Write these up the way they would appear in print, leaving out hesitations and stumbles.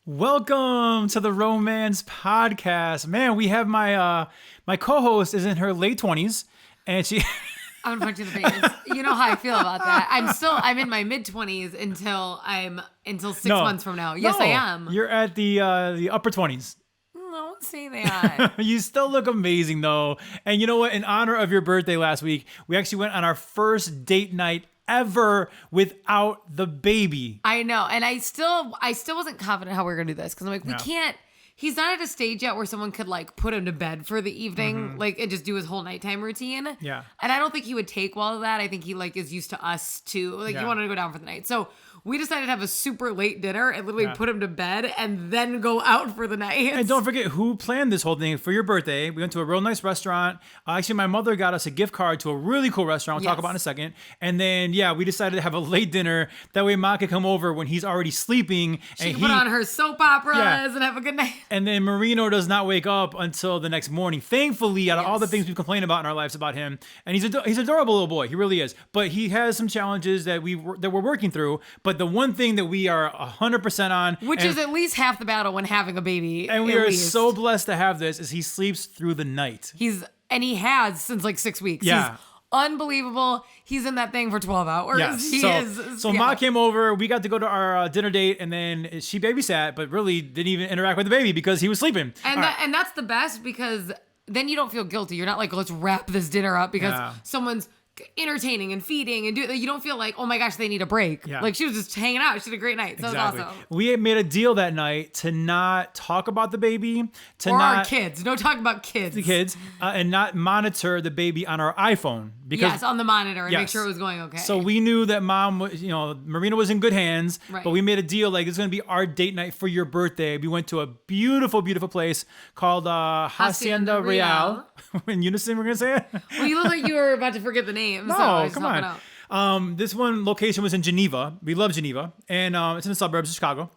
Welcome to the Romance Podcast. Man, we have my co-host is in her late 20s and she I'm gonna punch you in the face. You know how I feel about that. I'm in my mid 20s until 6 months from now. Yes, I am. You're at the upper 20s. Don't say that. You still look amazing though. And you know what? In honor of your birthday last week, we actually went on our first date night ever without the baby. I know. And I still wasn't confident how we were gonna do this because I'm like, we can't. He's not at a stage yet where someone could like put him to bed for the evening, like and just do his whole nighttime routine. Yeah. And I don't think he would take well to that. I think he like is used to us too. Like he wanted to go down for the night. So we decided to have a super late dinner and literally put him to bed and then go out for the night. And don't forget who planned this whole thing for your birthday. We went to a real nice restaurant. Actually, my mother got us a gift card to a really cool restaurant. We'll talk about in a second. And then, we decided to have a late dinner. That way Ma could come over when he's already sleeping. She can put on her soap operas and have a good night. And then Marino does not wake up until the next morning. Thankfully, out of all the things we complain about in our lives about him, and he's an adorable little boy. He really is. But he has some challenges that we're working through. But the one thing that we are 100% on, which is at least half the battle when having a baby, and we are so blessed to have this, is he sleeps through the night. He has since like 6 weeks. Yeah. He's unbelievable. He's in that thing for 12 hours. Yes. So Ma came over. We got to go to our dinner date, and then she babysat, but really didn't even interact with the baby because he was sleeping. And that's the best because then you don't feel guilty. You're not like, let's wrap this dinner up because someone's entertaining and feeding and you don't feel like, oh my gosh, they need a break. Like she was just hanging out. She had a great night. So exactly. It was awesome. We had made a deal that night to not talk about the baby, our kids. Don't talk about kids. The kids, and not monitor the baby on our iPhone. Because, on the monitor and make sure it was going okay. So we knew that Mom was, Marina was in good hands, but we made a deal like it's going to be our date night for your birthday. We went to a beautiful, beautiful place called Hacienda Real. In unison, we're going to say it? Well, you look like you were about to forget the name. No, so come on. This one location was in Geneva. We love Geneva. And it's in the suburbs of Chicago.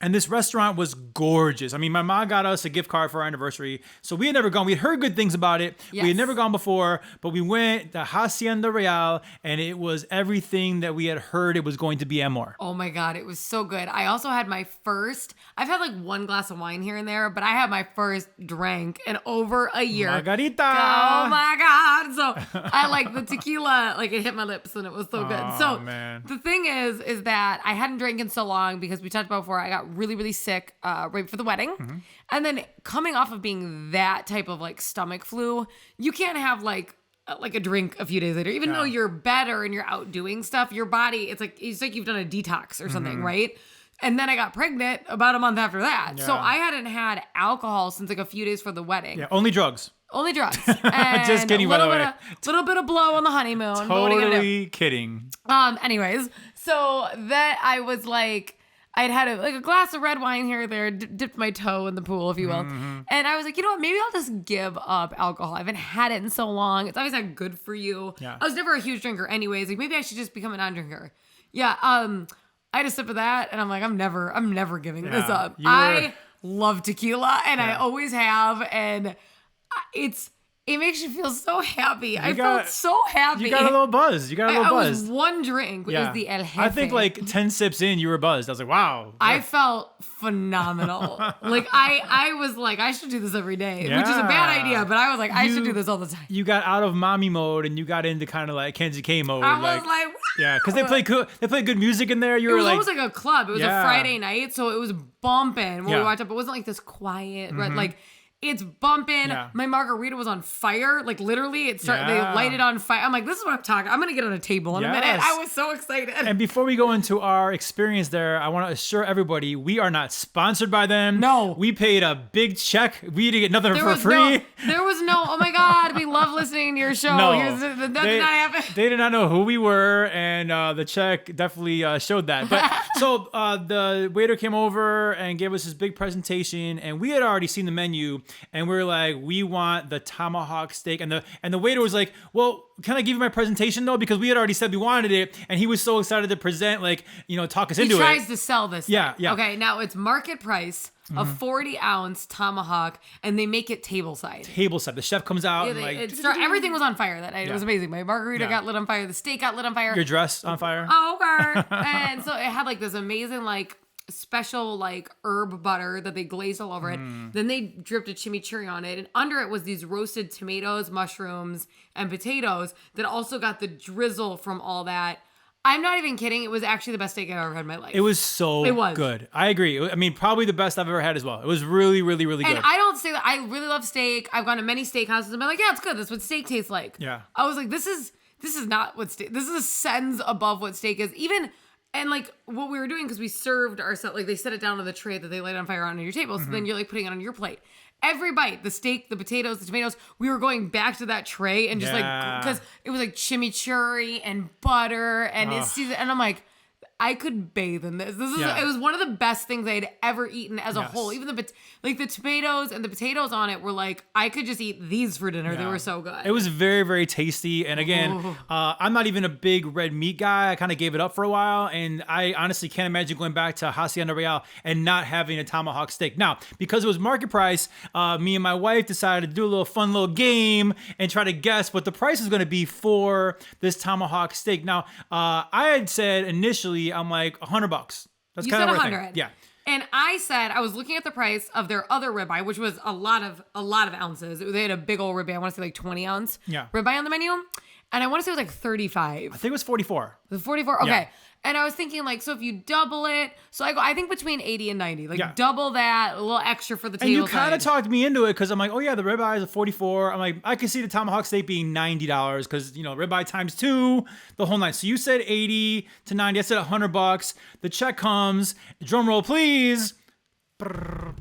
And this restaurant was gorgeous. I mean, my mom got us a gift card for our anniversary. So we had never gone. We had heard good things about it. Yes. We had never gone before, but we went to Hacienda Real, and it was everything that we had heard it was going to be and more. Oh my God, it was so good. I also had I've had like one glass of wine here and there, but I had my first drink in over a year. Margarita. Oh my God. So I like the tequila, like it hit my lips and it was so good. So the thing is that I hadn't drank in so long because we talked about before, I got really, really sick right before the wedding. And then coming off of being that type of like stomach flu, you can't have like a drink a few days later, even though you're better and you're out doing stuff, your body, it's like you've done a detox or something, right? And then I got pregnant about a month after that. So I hadn't had alcohol since like a few days for the wedding. Yeah, only drugs. Only drugs. And just kidding, by the way. A little bit of blow on the honeymoon. Totally kidding. Anyways, so that I was like, I'd had a glass of red wine here or there, dipped my toe in the pool, if you will. And I was like, you know what? Maybe I'll just give up alcohol. I haven't had it in so long. It's always not good for you. Yeah. I was never a huge drinker anyways. Like maybe I should just become a non-drinker. Yeah. I had a sip of that and I'm like, I'm never giving this up. I love tequila and I always have. And it makes you feel so happy. I felt so happy. You got a little buzz. I was one drink. It was the El Jefe. I think like 10 sips in, you were buzzed. I was like, wow. I felt phenomenal. Like I was like, I should do this every day, which is a bad idea. But I was like, I should do this all the time. You got out of mommy mode and you got into kind of like Kenzie K mode. I was like yeah, because they play good music in there. It was almost like a club. It was a Friday night, so it was bumping when we watched up. It wasn't like this quiet, like. It's bumping. Yeah. My margarita was on fire. Like literally, they lighted on fire. I'm like, this is what I'm talking. I'm gonna get on a table in a minute. I was so excited. And before we go into our experience there, I want to assure everybody we are not sponsored by them. No, we paid a big check. We didn't get nothing for free. There was no. Oh my God, we love listening to your show. No, that did not happen. They did not know who we were, and the check definitely showed that. But so the waiter came over and gave us his big presentation, and we had already seen the menu. And we were like, we want the tomahawk steak. And the waiter was like, well, can I give you my presentation though? Because we had already said we wanted it. And he was so excited to present, like, talk us into it. He tries to sell this. Yeah. Okay, now it's market price. A 40-ounce tomahawk, and they make it tableside. The chef comes out and everything was on fire that night. It was amazing. My margarita got lit on fire. The steak got lit on fire. Your dress on fire. Oh, okay. And so it had like this amazing like special like herb butter that they glazed all over it. Then they dripped a chimichurri on it, and under it was these roasted tomatoes, mushrooms, and potatoes that also got the drizzle from all that. I'm not even kidding. It was actually the best steak I've ever had in my life. It was good. I agree. I mean, probably the best I've ever had as well. It was really, really, really good. And I don't say that. I really love steak. I've gone to many steakhouses and been like, yeah, it's good. That's what steak tastes like. Yeah. I was like, this is not what steak. This is a sentence above what steak is. Even and like what we were doing, because we served ourselves, like they set it down on the tray that they light on fire on your table. So then you're like putting it on your plate. Every bite, the steak, the potatoes, the tomatoes, we were going back to that tray and just like, because it was like chimichurri and butter and it's seasoned. And I'm like, I could bathe in this. It was one of the best things I had ever eaten as a whole. Even the tomatoes and the potatoes on it were like, I could just eat these for dinner. They were so good. It was very, very tasty. And again, I'm not even a big red meat guy. I kind of gave it up for a while. And I honestly can't imagine going back to Hacienda Real and not having a tomahawk steak. Now, because it was market price, me and my wife decided to do a little fun little game and try to guess what the price is going to be for this tomahawk steak. Now, I had said initially, I'm like $100. That's kind of what I think. Yeah. And I said I was looking at the price of their other ribeye, which was a lot of ounces. They had a big old ribeye. I want to say like 20 ounce ribeye on the menu, and I want to say it was like 35. I think it was 44. Was it 44? Okay. Yeah. And I was thinking like, so if you double it, so I think between 80 and 90, like double that, a little extra for the table. And you kind of talked me into it because I'm like, oh yeah, the ribeye is a 44. I'm like, I can see the tomahawk steak being $90 because ribeye times 2, the whole night. So you said 80 to 90. I said $100. The check comes. Drum roll, please.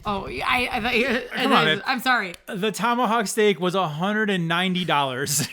Oh, I thought you. Come on, man. I'm sorry. The tomahawk steak was $190.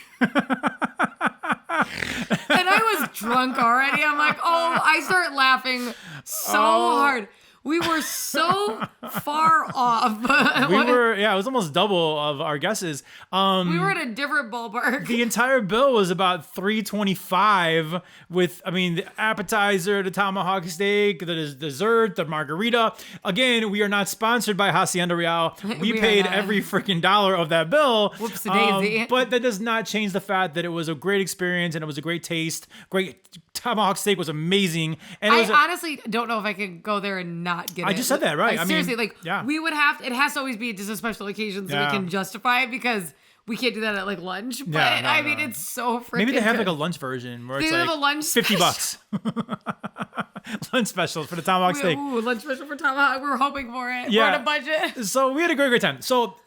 And I was drunk already. I'm like, I start laughing so hard. We were so far off. It was almost double of our guesses. We were at a different ballpark. The entire bill was about $325 with, the appetizer, the tomahawk steak, the dessert, the margarita. Again, we are not sponsored by Hacienda Real. We paid every freaking dollar of that bill. Whoopsie-daisy. But that does not change the fact that it was a great experience and it was a great taste. Great tomahawk steak was amazing. And I honestly don't know if I could go there and not get it. I just said that, right? Seriously, we would have to, it has to always be just a special occasion so we can justify it because we can't do that at like lunch. But it's so freaking Maybe they have good. like a lunch version where they it's have like a lunch $50. Lunch specials for the tomahawk steak. Ooh, lunch special for tomahawk. We're hoping for it. We're on a budget. So we had a great time. So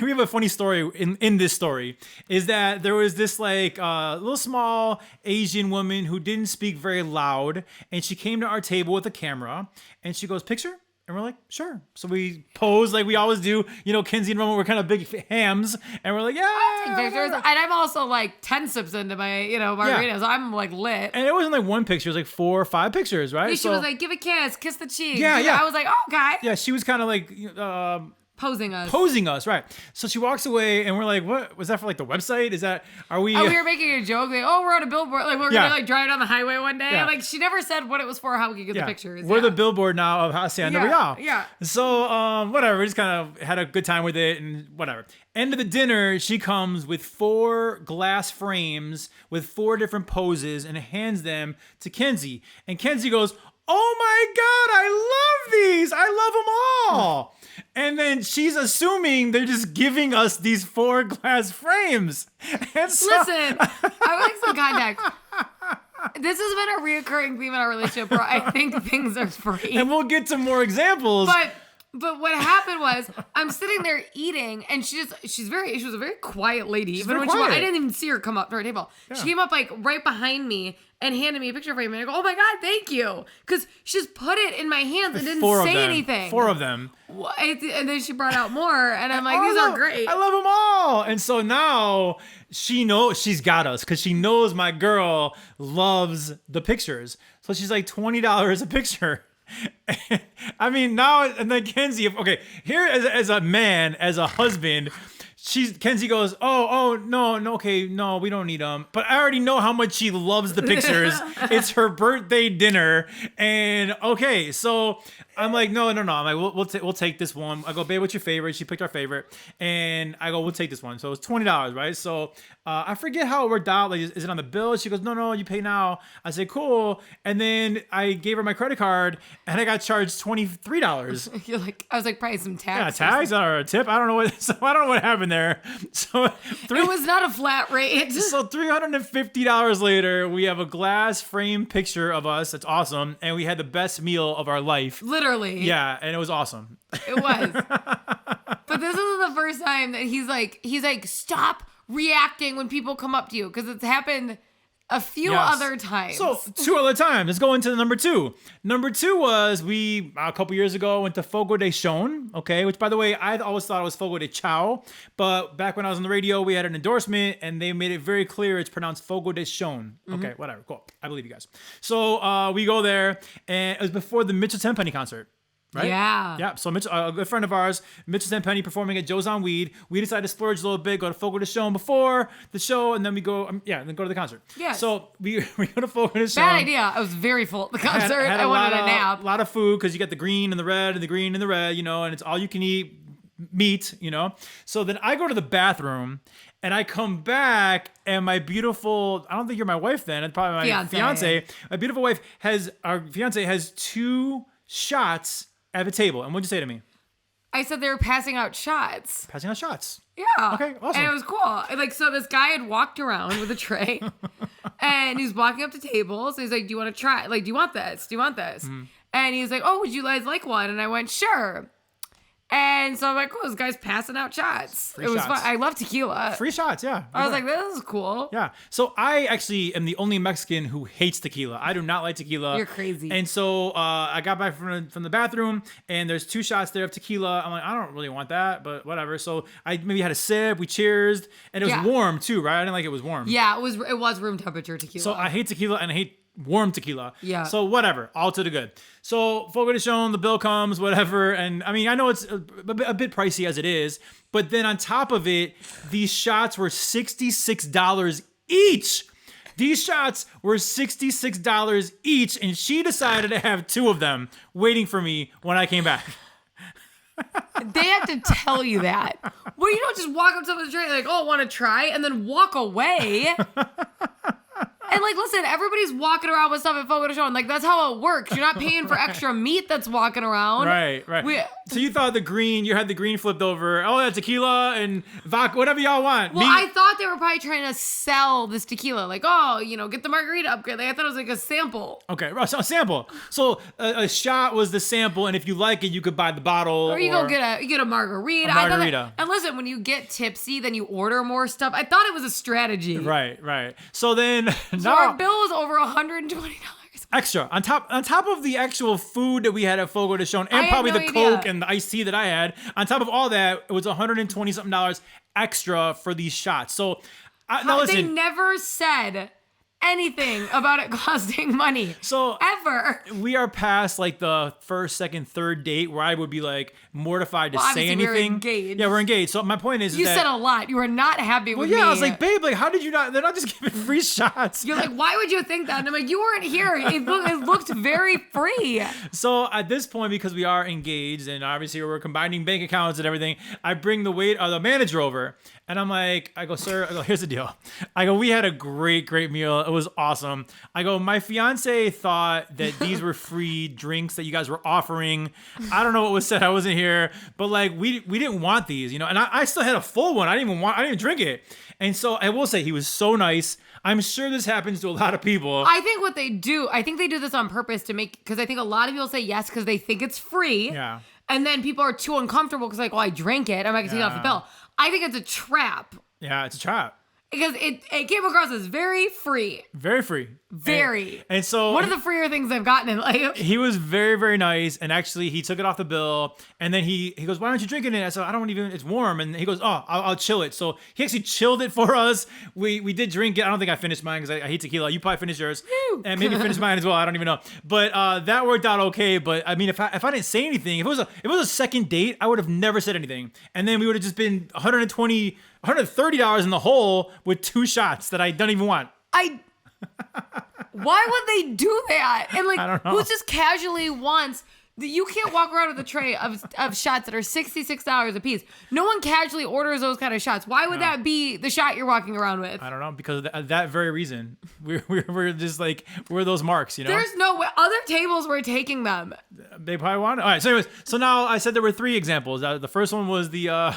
we have a funny story in this story is that there was this like little small Asian woman who didn't speak very loud, and she came to our table with a camera and she goes, "Picture?" And we're like, "Sure." So we pose like we always do. Kenzie and Roman were kind of big hams, and we're like, "Yeah." I'll take pictures. And I'm also like 10 sips into my, margarita, so I'm like lit. And it wasn't like one picture; it was like 4 or 5 pictures, right? Yeah, she was like, "Give a kiss the cheek." Yeah. I was like, "Oh, okay." Yeah, she was kind of like posing us, right? So she walks away, and we're like, "What was that for? Like the website? Is that? Are we?" Oh, we were making a joke. Like, we're on a billboard. Like we're gonna like drive down the highway one day. Yeah. Like she never said what it was for, how we could get the pictures. We're the billboard now of Hacienda Real. Yeah. So whatever. We just kind of had a good time with it, and whatever. End of the dinner, she comes with 4 glass frames with 4 different poses and hands them to Kenzie, and Kenzie goes, "Oh my God, I love these. I love them all." And then she's assuming they're just giving us these 4 glass frames. And so, listen, I would like some context. This has been a reoccurring theme in our relationship where I think things are free. And we'll get to more examples. But what happened was I'm sitting there eating, and she was a very quiet lady. She's even very when quiet. I didn't even see her come up to our table. Yeah. She came up like right behind me and handed me a picture frame, and I go, "Oh my God, thank you," because she just put it in my hands and didn't say anything. 4 of them. And then she brought out more, and I'm like, "These are great. I love them all." And so now she knows she's got us because she knows my girl loves the pictures. So she's like $20 a picture. Now, and then Kenzie, okay, here as a man, as a husband, Kenzie goes, oh, no, okay, no, we don't need them. But I already know how much she loves the pictures. It's her birthday dinner. And okay, so I'm like, no. I'm like, we'll take this one. I go, babe, what's your favorite? She picked our favorite, and I go, we'll take this one. So it's $20, right? So I forget how it worked out. Like, is it on the bill? She goes, no, you pay now. I say, cool. And then I gave her my credit card, and I got charged $23. You're like, I was like, probably some tax. Yeah, tax or a tip. I don't know what happened there. So it was not a flat rate. So $350 later, we have a glass frame picture of us. That's awesome, and we had the best meal of our life. Literally. Yeah, and it was awesome. It was. But this isn't the first time that he's like, stop reacting when people come up to you, because it's happened a few other times. So 2 other times. Let's go into the number 2. Number 2 was we a couple years ago went to Fogo de Chão, okay? Which, by the way, I always thought it was Fogo de Chão, but back when I was on the radio, we had an endorsement and they made it very clear it's pronounced Fogo de Chão. Okay, whatever, cool. I believe you guys. So we go there, and it was before the Mitchell Tenpenny concert. Right? Yeah. So Mitchell, a good friend of ours, Mitchell Tenpenny, performing at Joe's on Weed. We decided to splurge a little bit, go to Fogo de Chão before the show, and then we go, then go to the concert. Yeah. So we go to Fogo de Chão. Bad idea. I was very full at the concert. I wanted a nap. A lot of food, because you got the green and the red and the green and the red, and it's all you can eat meat, So then I go to the bathroom. And I come back, and my beautiful, I don't think you're my wife then, it's probably my fiance. My beautiful wife our fiance has 2 shots at the table. And what'd you say to me? I said they were passing out shots. Passing out shots. Yeah. Okay, awesome. And it was cool. Like, so this guy had walked around with a tray, and he was walking up to tables. So he's like, do you want to try? Like, do you want this? Do you want this? Mm-hmm. And he's like, oh, would you guys like one? And I went, sure. And so I'm like, cool, this guy's passing out shots. It was fun. I love tequila. Free shots, yeah. I was like, this is cool. Yeah. So I actually am the only Mexican who hates tequila. I do not like tequila. You're crazy. And so I got back from the bathroom, and there's 2 shots there of tequila. I'm like, I don't really want that, but whatever. So I maybe had a sip. We cheersed, and it was warm too, right? I didn't like it was warm. Yeah, it was room temperature tequila. So I hate tequila, and I hate warm tequila. Yeah. So whatever, all to the good. So Fogo de Chão, the bill comes, whatever. And I mean, I know it's a bit pricey as it is, but then on top of it, these shots were $66 each. These shots were $66 each, and she decided to have 2 of them waiting for me when I came back. They have to tell you that. Well, you don't just walk up to someone's tray like, oh, want to try, and then walk away. And like, listen, everybody's walking around with stuff at Fogo de Chão. Like, that's how it works. You're not paying for extra meat that's walking around. Right. So you thought you had the green flipped over. Oh, that's tequila and vodka, whatever y'all want. Well, I thought they were probably trying to sell this tequila. Like, oh, get the margarita upgrade. Like, I thought it was like a sample. Okay, so a sample. So a shot was the sample, and if you like it, you could buy the bottle. Or you get a margarita. And listen, when you get tipsy, then you order more stuff. I thought it was a strategy. Right. So then... So our bill was over $120. Extra on top of the actual food that we had at Fogo de Chão, and probably the Coke and the iced tea that I had. On top of all that, it was $120 something extra for these shots. So now listen, they never said anything about it costing money. So ever. We are past like the first, second, third date where I would be like mortified to say anything. We're engaged. Yeah, we're engaged. So my point is you said a lot. You were not happy with me. I was like, babe, like, how did you not? They're not just giving free shots. You're like, why would you think that? And I'm like, you weren't here. It looked very free. So at this point, because we are engaged and obviously we're combining bank accounts and everything, I bring the manager over. And I'm like, sir, here's the deal. We had a great meal. It was awesome. My fiance thought that these were free drinks that you guys were offering. I don't know what was said. I wasn't here, but like we didn't want these, and I still had a full one. I didn't even drink it. And so I will say he was so nice. I'm sure this happens to a lot of people. I think they do this on purpose because I think a lot of people say yes because they think it's free. Yeah. And then people are too uncomfortable because like, I drank it. I'm not going to take it off the bill. I think it's a trap. Yeah, it's a trap. Because it came across as very free. Very free. Very. And so... one of the freer things I've gotten in life. He was very, very nice. And actually, he took it off the bill. And then he goes, why aren't you drinking it? I said, it's warm. And he goes, oh, I'll chill it. So he actually chilled it for us. We did drink it. I don't think I finished mine because I hate tequila. You probably finished yours. Woo. And maybe finished mine as well. I don't even know. But that worked out okay. But I mean, if I didn't say anything, if it was a second date, I would have never said anything. And then we would have just been $130 in the hole with 2 shots that I don't even want. Why would they do that? And like, I don't know. who just casually wants You can't walk around with a tray of shots that are $66 a piece. No one casually orders those kind of shots. Why would that be the shot you're walking around with? I don't know, because of that very reason. We're just like, we're those marks, you know? There's no way. Other tables were taking them. They probably want it. All right, so anyways, so now I said there were 3 examples. The first one was the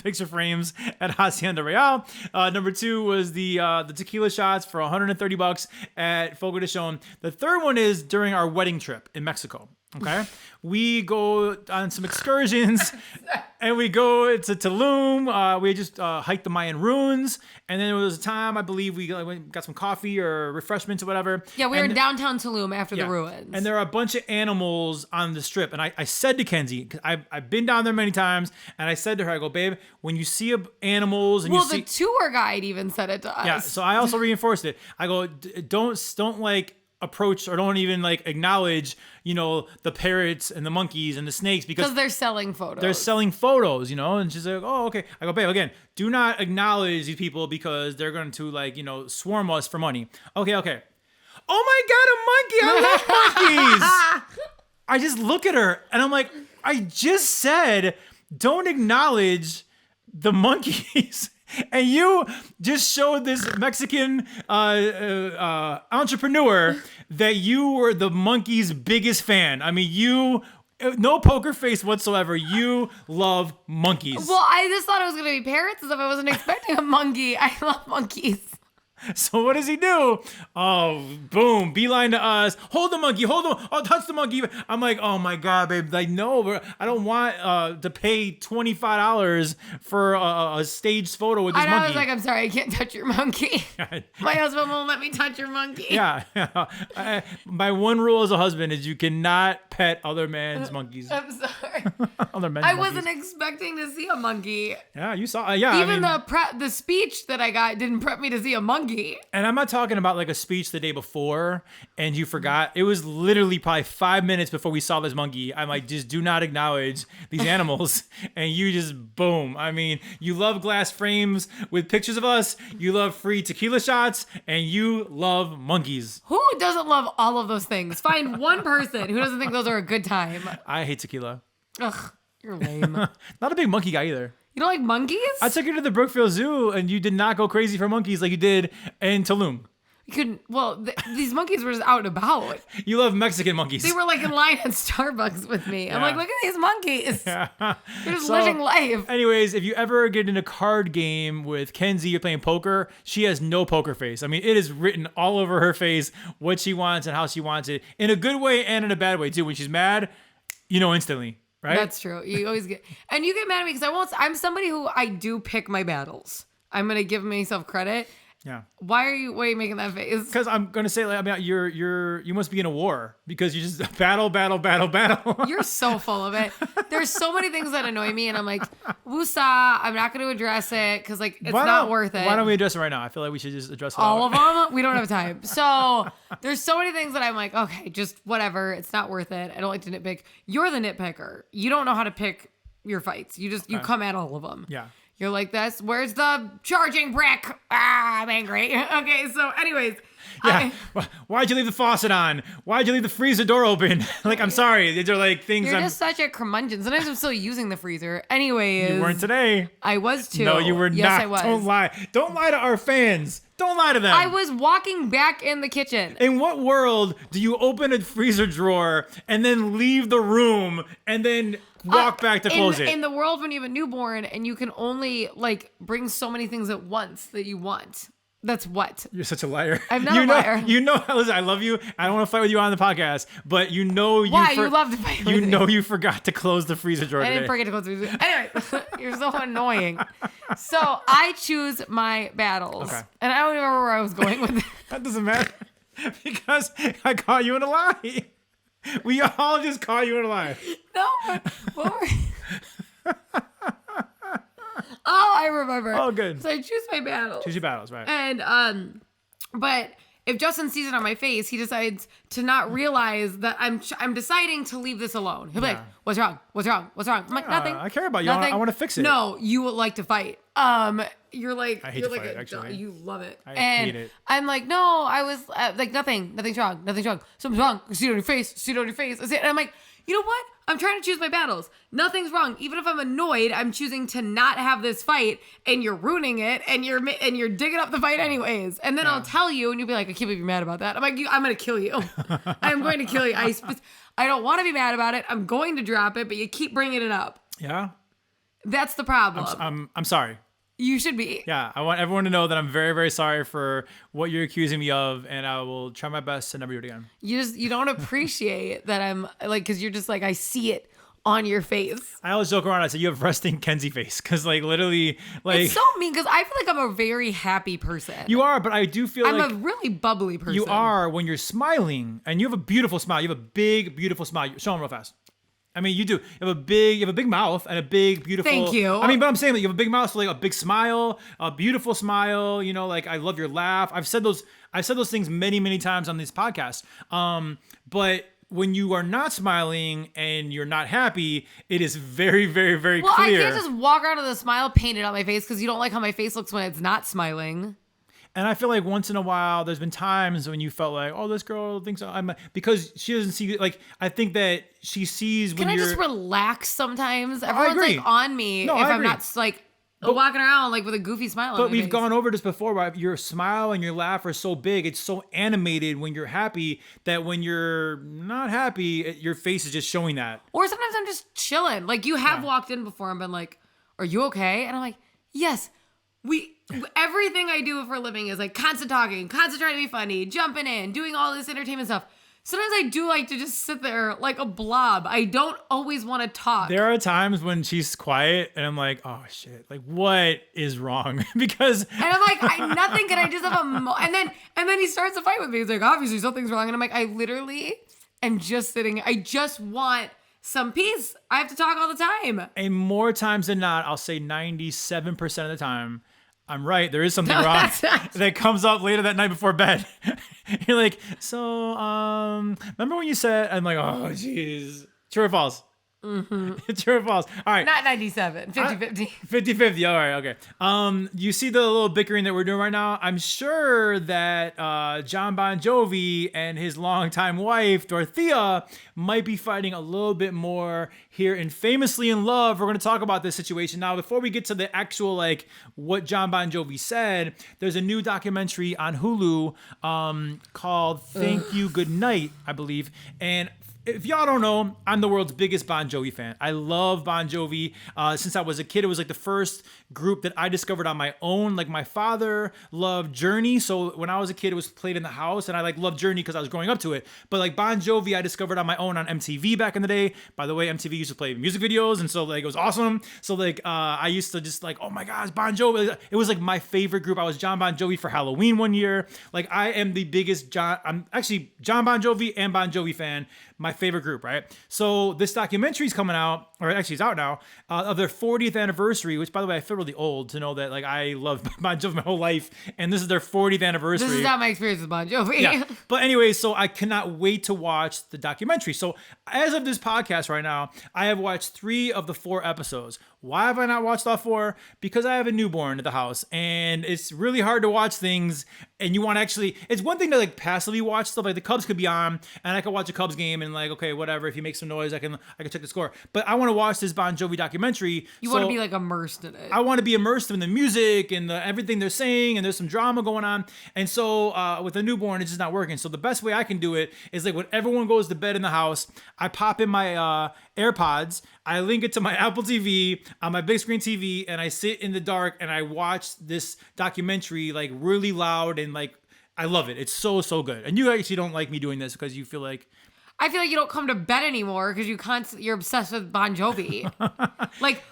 picture frames at Hacienda Real. Number 2 was the tequila shots for $130 at Fogo de Chão. The third one is during our wedding trip in Mexico. Okay, we go on some excursions, and we go to Tulum. We just hiked the Mayan ruins, and then there was a time I believe we got some coffee or refreshments or whatever. Yeah, we were in downtown Tulum after the ruins, and there are a bunch of animals on the strip. And I said to Kenzie, because I've been down there many times, and I said to her, I go, babe, when you see animals, and the tour guide even said it to us. Yeah, so I also reinforced it. I go, don't like approach or don't even like acknowledge, you know, the parrots and the monkeys and the snakes because they're selling photos. They're selling photos, you know. And she's like, oh, okay. I go, babe, again, do not acknowledge these people because they're going to, like, you know, swarm us for money. Okay. Oh my God, a monkey! I love monkeys. I just look at her and I'm like, I just said don't acknowledge the monkeys. And you just showed this Mexican entrepreneur that you were the monkey's biggest fan. I mean, you, no poker face whatsoever. You love monkeys. Well, I just thought it was going to be parrots as if I wasn't expecting a monkey. I love monkeys. So what does he do? Oh, boom, beeline to us. Hold the monkey, hold him. Oh, touch the monkey. I'm like, oh my God, babe. Like, no, I don't want to pay $25 for a staged photo with this monkey. I was like, I'm sorry, I can't touch your monkey. My husband won't let me touch your monkey. Yeah. My one rule as a husband is you cannot pet other men's monkeys. I'm sorry. Other men's I monkeys. wasn't expecting to see a monkey. Yeah, you saw. Yeah, Even the speech that I got didn't prep me to see a monkey. And I'm not talking about like a speech the day before and you forgot. It was literally probably 5 minutes before we saw this monkey. I'm like, just do not acknowledge these animals. And you just, boom. I mean, you love glass frames with pictures of us. You love free tequila shots. And you love monkeys. Who doesn't love all of those things? Find one person who doesn't think those are a good time. I hate tequila. Ugh, you're lame. Not a big monkey guy either. You don't like monkeys? I took you to the Brookfield Zoo and you did not go crazy for monkeys like you did in Tulum. You couldn't. Well, these monkeys were just out and about. You love Mexican monkeys. They were like in line at Starbucks with me. I'm like, look at these monkeys. Yeah. They're just living life. Anyways, if you ever get in a card game with Kenzie, you're playing poker, she has no poker face. I mean, it is written all over her face what she wants and how she wants it. In a good way and in a bad way, too. When she's mad, you know instantly. Right? That's true. You always get, and you get mad at me because I'm somebody who I do pick my battles. I'm going to give myself credit. Yeah. Why are you making that face? Because I'm gonna say, like, I mean, you must be in a war because you just battle. You're so full of it. There's so many things that annoy me, and I'm like, woosah, I'm not gonna address it because like it's not worth it. Why don't we address it right now? I feel like we should just address all of them. We don't have time. So there's so many things that I'm like, okay, just whatever. It's not worth it. I don't like to nitpick. You're the nitpicker. You don't know how to pick your fights. You come at all of them. Yeah. You're like this. Where's the charging brick? I'm angry. Okay, so anyways. Yeah. Why'd you leave the faucet on? Why'd you leave the freezer door open? Like, I'm sorry. These are like things. You're just such a curmudgeon. Sometimes I'm still using the freezer. Anyways. You weren't today. I was too. No, you were not. Yes, I was. Don't lie. Don't lie to our fans. Don't lie to them. I was walking back in the kitchen. In what world do you open a freezer drawer and then leave the room and then walk back to close it? In the world when you have a newborn and you can only like bring so many things at once that you want. That's what. You're such a liar. I'm not a liar. You know, listen, I love you. I don't want to fight with you on the podcast, but you know you you love to fight with me. You know you forgot to close the freezer drawer today. I didn't forget to close the freezer. Anyway, you're so annoying. So I choose my battles. Okay. And I don't even remember where I was going with it. That doesn't matter because I caught you in a lie. We all just caught you in a lie. No. What were Oh, I remember. Oh, good. So I choose my battles. Choose your battles, right. And, but if Justin sees it on my face, he decides to not realize that I'm deciding to leave this alone. He'll be like, what's wrong? What's wrong? What's wrong? I'm like, nothing. I care about you. Nothing. I want to fix it. No, you would like to fight. You're like, I hate to fight, actually. You love it. I hate it. I'm like, no, I was like, nothing's wrong. Nothing's wrong. Something's wrong. See it on your face. See it on your face. And I'm like, you know what? I'm trying to choose my battles. Nothing's wrong. Even if I'm annoyed, I'm choosing to not have this fight, and you're ruining it, and you're digging up the fight anyways. And then I'll tell you, and you'll be like, I can't believe you're mad about that. I'm like, I'm going to kill you. I'm going to kill you. I don't want to be mad about it. I'm going to drop it, but you keep bringing it up. Yeah. That's the problem. I'm sorry. You should be. Yeah, I want everyone to know that I'm very, very sorry for what you're accusing me of, and I will try my best to never do it again. You don't appreciate that I'm like, because you're just like, I see it on your face. I always joke around. I say you have resting Kenzie face, because like literally, like it's so mean. Because I feel like I'm a very happy person. You are, but I do feel I'm like a really bubbly person. You are when you're smiling, and you have a beautiful smile. You have a big, beautiful smile. Show them real fast. I mean, you do. You have a big mouth and a big, beautiful. Thank you. I mean, but I'm saying that you have a big mouth, so like a big smile, a beautiful smile. You know, like I love your laugh. I've said those things many, many times on this podcast. But when you are not smiling and you're not happy, it is very, very, very clear. Well, I can't just walk around with a smile painted on my face because you don't like how my face looks when it's not smiling. And I feel like once in a while, there's been times when you felt like, oh, this girl thinks I'm, because she doesn't see, like, I think that she sees when Can I you're. just relax sometimes? I Everyone's agree. like on me No, if I I'm agree. not like walking around like with a goofy smile on my But we've face. gone over this before, right? Your smile and your laugh are so big. It's so animated when you're happy that when you're not happy, your face is just showing that. Or sometimes I'm just chilling. Like you have walked in before and been like, are you okay? And I'm like, yes. Everything I do for a living is like constant talking, constant trying to be funny, jumping in, doing all this entertainment stuff. Sometimes I do like to just sit there like a blob. I don't always want to talk. There are times when she's quiet and I'm like, oh shit, like what is wrong? Because and I'm like, nothing. Can I just have and then he starts to fight with me. He's like, obviously something's wrong. And I'm like, I literally am just sitting. I just want some peace. I have to talk all the time. And more times than not, I'll say 97% of the time, I'm right. There is something wrong that comes up later that night before bed. You're like, so, remember when you said, I'm like, oh, jeez. True or false? Mm-hmm. True or false? All right. Not 97, 50-50. 50-50. All right. Okay. You see the little bickering that we're doing right now? I'm sure that Jon Bon Jovi and his longtime wife, Dorothea, might be fighting a little bit more here in Famously in Love. We're going to talk about this situation. Now, before we get to the actual, like, what Jon Bon Jovi said, there's a new documentary on Hulu called Thank You, Good Night, I believe. And if y'all don't know, I'm the world's biggest Bon Jovi fan. I love Bon Jovi. Since I was a kid, it was like the first group that I discovered on my own. Like my father loved Journey, so when I was a kid, it was played in the house, and I like loved Journey because I was growing up to it. But like Bon Jovi, I discovered on my own on MTV back in the day. By the way, MTV used to play music videos, and so like it was awesome. So like I used to just like, oh my gosh, Bon Jovi. It was like my favorite group. I was Jon Bon Jovi for Halloween one year. Like I am the biggest I'm actually Jon Bon Jovi and Bon Jovi fan. My favorite group, right? So this documentary is coming out, or actually it's out now, of their 40th anniversary, which by the way, I feel really old to know that like I love Bon Jovi my whole life, and this is their 40th anniversary. This is not my experience with Bon Jovi. Yeah. But anyway, so I cannot wait to watch the documentary. So as of this podcast right now, I have watched 3 of the 4 episodes. Why have I not watched all 4? Because I have a newborn at the house, and it's really hard to watch things, and you want to actually, it's one thing to like passively watch stuff, like the Cubs could be on, and I could watch a Cubs game, and like, okay, whatever, if you make some noise, I can check the score. But I want to watch this Bon Jovi documentary. You want to be like immersed in it. I want to be immersed in the music and everything they're saying, and there's some drama going on. And so with a newborn, it's just not working. So the best way I can do it is like when everyone goes to bed in the house, I pop in my AirPods, I link it to my Apple TV on my big screen TV, and I sit in the dark and I watch this documentary like really loud, and like I love it. It's so good. And you actually don't like me doing this because you feel like I feel like you don't come to bed anymore because you're obsessed with Bon Jovi. Like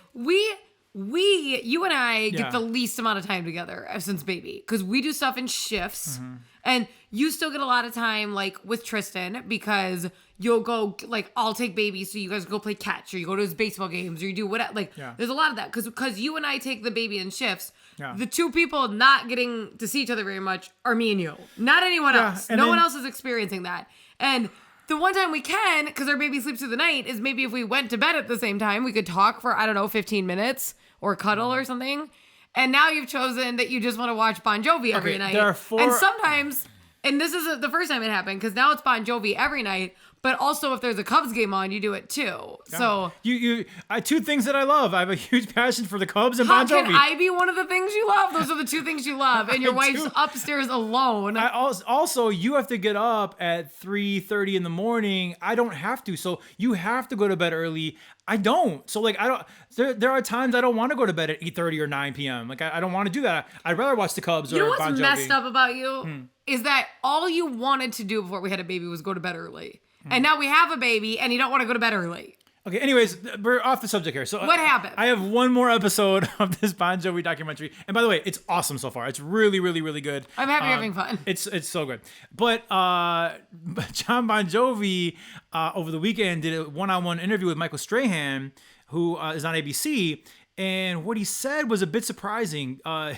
you and I get the least amount of time together since baby because we do stuff in shifts, and you still get a lot of time like with Tristan because you'll go like I'll take baby so you guys go play catch, or you go to his baseball games, or you do whatever. Like there's a lot of that because you and I take the baby in shifts. Yeah. The 2 people not getting to see each other very much are me and you, not anyone else. No one else is experiencing that. And the one time we can, because our baby sleeps through the night, is maybe if we went to bed at the same time, we could talk for, I don't know, 15 minutes or cuddle or something. And now you've chosen that you just want to watch Bon Jovi every night. There are 4... And sometimes, and this is the first time it happened, because now it's Bon Jovi every night, But also, if there's a Cubs game on, you do it too. Yeah. So two things that I love. I have a huge passion for the Cubs and Bon Jovi. Can I be one of the things you love? Those are the two things you love, and your wife's upstairs alone. Also, you have to get up at 3:30 in the morning. I don't have to, so you have to go to bed early. I don't. So like I don't. There are times I don't want to go to bed at 8:30 or 9 p.m. Like I don't want to do that. I'd rather watch the Cubs or Bon Jovi. You know what's messed up about you is that all you wanted to do before we had a baby was go to bed early. And now we have a baby, and you don't want to go to bed early. Okay, anyways, we're off the subject here. So what happened? I have one more episode of this Bon Jovi documentary. And by the way, it's awesome so far. It's really, really, really good. I'm happy you're having fun. It's so good. But Jon Bon Jovi over the weekend did a one-on-one interview with Michael Strahan, who is on ABC. And what he said was a bit surprising. When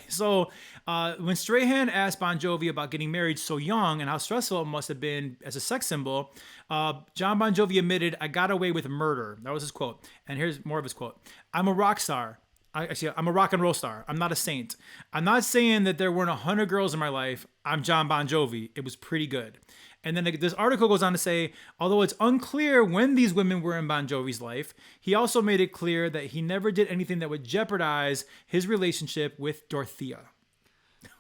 Strahan asked Bon Jovi about getting married so young and how stressful it must have been as a sex symbol, Jon Bon Jovi admitted, "I got away with murder." That was his quote. And here's more of his quote. "I'm a rock star. I'm a rock and roll star. I'm not a saint. I'm not saying that there weren't 100 girls in my life. I'm Jon Bon Jovi. It was pretty good." And then this article goes on to say, although it's unclear when these women were in Bon Jovi's life, he also made it clear that he never did anything that would jeopardize his relationship with Dorothea.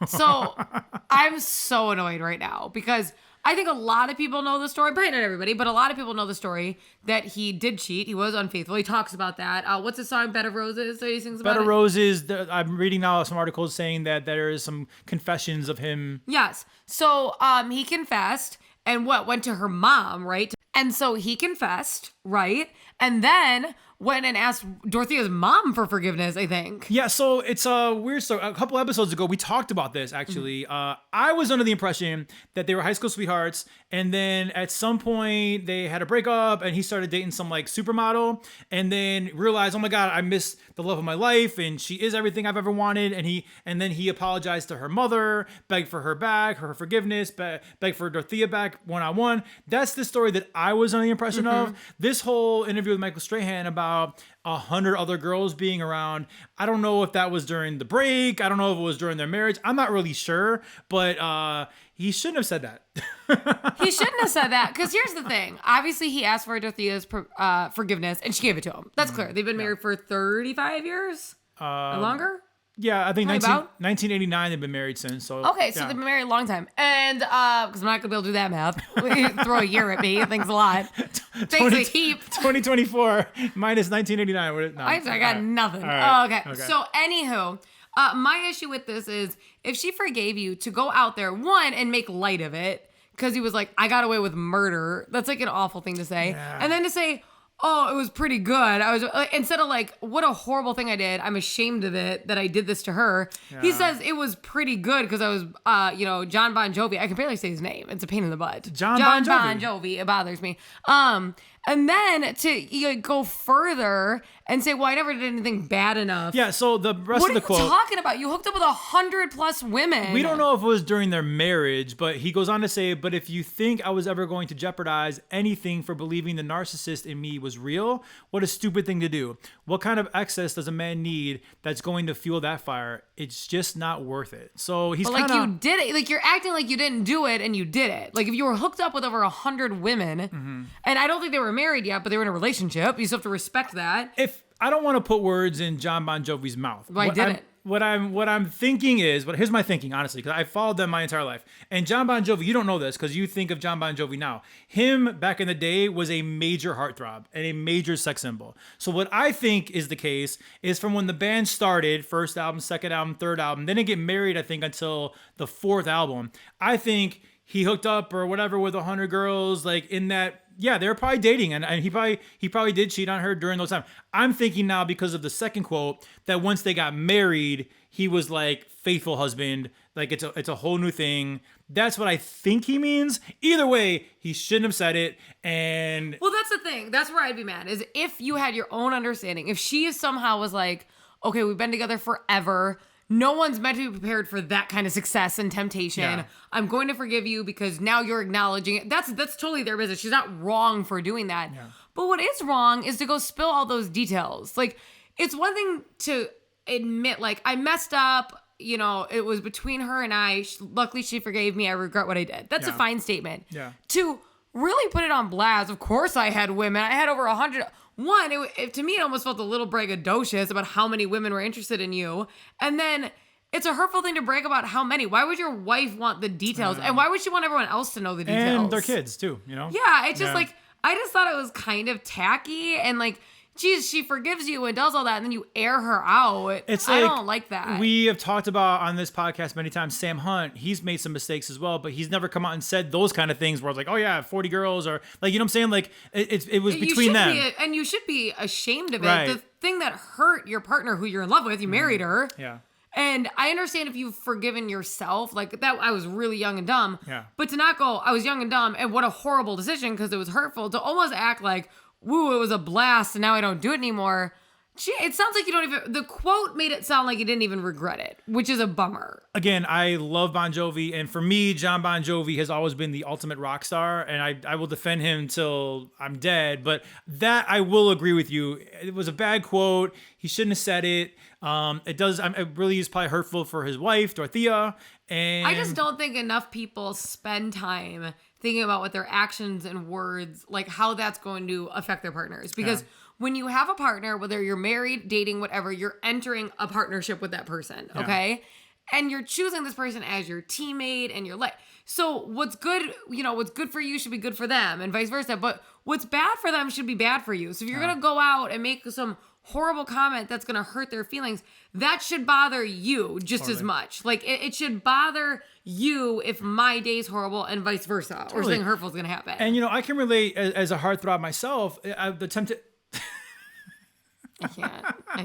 So I'm so annoyed right now because I think a lot of people know the story, probably not everybody, but a lot of people know the story that he did cheat. He was unfaithful. He talks about that. What's his song, Bed of Roses, that he sings about? Bed of Roses. I'm reading now some articles saying that there is some confessions of him. Yes. So he confessed and went to her mom, right? And so he confessed, right? And then went and asked Dorothea's mom for forgiveness, I think. Yeah, so it's a weird story. A couple episodes ago, we talked about this, actually. I was under the impression that they were high school sweethearts, and then at some point, they had a breakup, and he started dating some, like, supermodel, and then realized, oh my God, I missed the love of my life, and she is everything I've ever wanted, and then he apologized to her mother, begged for her back, her forgiveness, begged for Dorothea back one-on-one. That's the story that I was under the impression of. This whole interview with Michael Strahan about 100 other girls being around. I don't know if that was during the break. I don't know if it was during their marriage. I'm not really sure, but he shouldn't have said that. He shouldn't have said that because here's the thing. Obviously, he asked for Dorothea's forgiveness, and she gave it to him. That's clear. They've been married for 35 years or longer. Yeah, I think 1989 they've been married since. So okay, so they've been married a long time. And because I'm not going to be able to do that math. Throw a year at me. Thanks a lot. Thanks a heap. 2024 minus 1989. No, I got nothing. Right. Oh, okay. So anywho, my issue with this is if she forgave you to go out there, one, and make light of it, because he was like, I got away with murder. That's like an awful thing to say. Yeah. And then to say, oh, it was pretty good. I was instead of like, what a horrible thing I did. I'm ashamed of it that I did this to her. Yeah. He says it was pretty good because I was, Jon Bon Jovi. I can barely say his name. It's a pain in the butt. Jon Bon Jovi. It bothers me. And then to go further and say, well, I never did anything bad enough. Yeah, so the rest of the quote. What are you talking about? You hooked up with 100+ women. We don't know if it was during their marriage, but he goes on to say, but if you think I was ever going to jeopardize anything for believing the narcissist in me was real, what a stupid thing to do. What kind of excess does a man need that's going to fuel that fire? It's just not worth it. So he's kind of... you did it. Like, you're acting like you didn't do it and you did it. Like, if you were hooked up with over 100 women, and I don't think they were married yet, but they were in a relationship, you still have to respect that. If I don't want to put words in Jon Bon Jovi's mouth. Well, I didn't. What I'm thinking is, here's my thinking, honestly, because I followed them my entire life. And Jon Bon Jovi, you don't know this because you think of Jon Bon Jovi now. Him back in the day was a major heartthrob and a major sex symbol. So what I think is the case is from when the band started, first album, second album, third album, they didn't get married, I think, until the fourth album. I think he hooked up or whatever with 100 girls, like in that. Yeah, they were probably dating, and he probably did cheat on her during those times. I'm thinking now because of the second quote that once they got married, he was like faithful husband, like it's a whole new thing. That's what I think he means. Either way, he shouldn't have said it. And well, that's the thing. That's where I'd be mad is if you had your own understanding. If she somehow was like, okay, we've been together forever. No one's meant to be prepared for that kind of success and temptation. Yeah. I'm going to forgive you because now you're acknowledging it. That's totally their business. She's not wrong for doing that. Yeah. But what is wrong is to go spill all those details. Like, it's one thing to admit, like, I messed up. You know, it was between her and I. Luckily, she forgave me. I regret what I did. That's a fine statement. Yeah. To really put it on blast. Of course I had women. I had over 100. One, to me, it almost felt a little braggadocious about how many women were interested in you. And then it's a hurtful thing to brag about how many. Why would your wife want the details? And why would she want everyone else to know the details? And their kids too, you know? Yeah, it's just like, I just thought it was kind of tacky and like, geez, she forgives you and does all that, and then you air her out. I don't like that. We have talked about on this podcast many times, Sam Hunt, he's made some mistakes as well, but he's never come out and said those kind of things where it's like, oh yeah, 40 girls, or like, you know what I'm saying? Like, it was between them. And you should be ashamed of it. Right. The thing that hurt your partner who you're in love with, you married her. Yeah. And I understand if you've forgiven yourself, like that, I was really young and dumb. Yeah. But to not go, I was young and dumb, and what a horrible decision because it was hurtful, to almost act like, woo, it was a blast, and now I don't do it anymore. It sounds like you don't even, the quote made it sound like you didn't even regret it, which is a bummer. Again, I love Bon Jovi, and for me, Jon Bon Jovi has always been the ultimate rock star, and I will defend him till I'm dead, but that I will agree with you. It was a bad quote. He shouldn't have said it. It really is probably hurtful for his wife, Dorothea, and I just don't think enough people spend time thinking about what their actions and words, like how that's going to affect their partners. Because when you have a partner, whether you're married, dating, whatever, you're entering a partnership with that person, okay? And you're choosing this person as your teammate and your life. So what's good, what's good for you should be good for them and vice versa. But what's bad for them should be bad for you. So if you're going to go out and make some horrible comment that's going to hurt their feelings, that should bother you just as much. Like it should bother you if my day's horrible and vice versa, or something hurtful is going to happen. And I can relate as a heartthrob myself. The tempted. I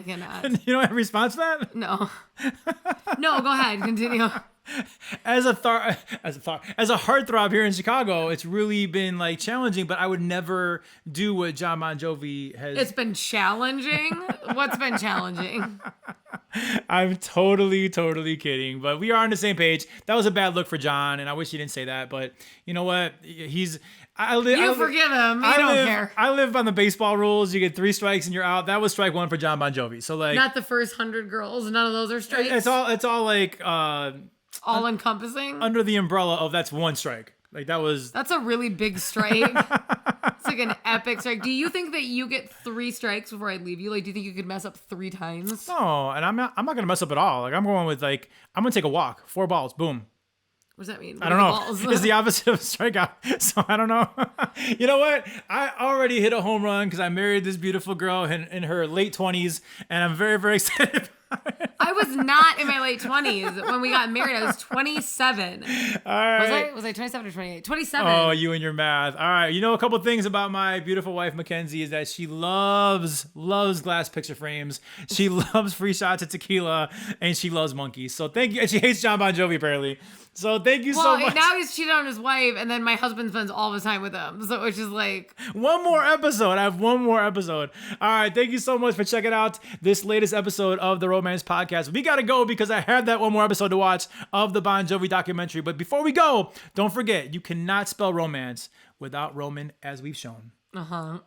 cannot. You don't have a response to that? No. No, go ahead. Continue. As a heartthrob here in Chicago, it's really been like challenging, but I would never do what Jon Bon Jovi has. It's been challenging? What's been challenging? I'm totally kidding, but we are on the same page. That was a bad look for Jon, and I wish he didn't say that, but you know what? You forgive him. I don't care. I live on the baseball rules. You get 3 strikes and you're out. That was strike 1 for Jon Bon Jovi. So like, not the first 100 girls. None of those are strikes. It's all like all encompassing under the umbrella of that's 1 strike. Like that's a really big strike. It's like an epic strike. Do you think that you get 3 strikes before I leave you? Like, do you think you could mess up 3 times? No, and I'm not gonna mess up at all. Like I'm going with I'm gonna take a walk, 4 balls, boom. What does that mean? I don't know. It's the opposite of strikeout. So I don't know. You know what? I already hit a home run because I married this beautiful girl in her late 20s, and I'm very, very excited. I was not in my late 20s when we got married. I was 27. All right. Was I 27 or 28? 27. Oh, you and your math. All right. A couple things about my beautiful wife, Mackenzie, is that she loves glass picture frames. She loves free shots of tequila, and she loves monkeys. So thank you. And she hates Jon Bon Jovi, apparently. So thank you so much. Now he's cheated on his wife, and then my husband spends all of his time with him. So it's just like... One more episode. I have one more episode. All right. Thank you so much for checking out this latest episode of the Romance Podcast. We got to go because I have that one more episode to watch of the Bon Jovi documentary. But before we go, don't forget, you cannot spell romance without Roman, as we've shown. Uh-huh.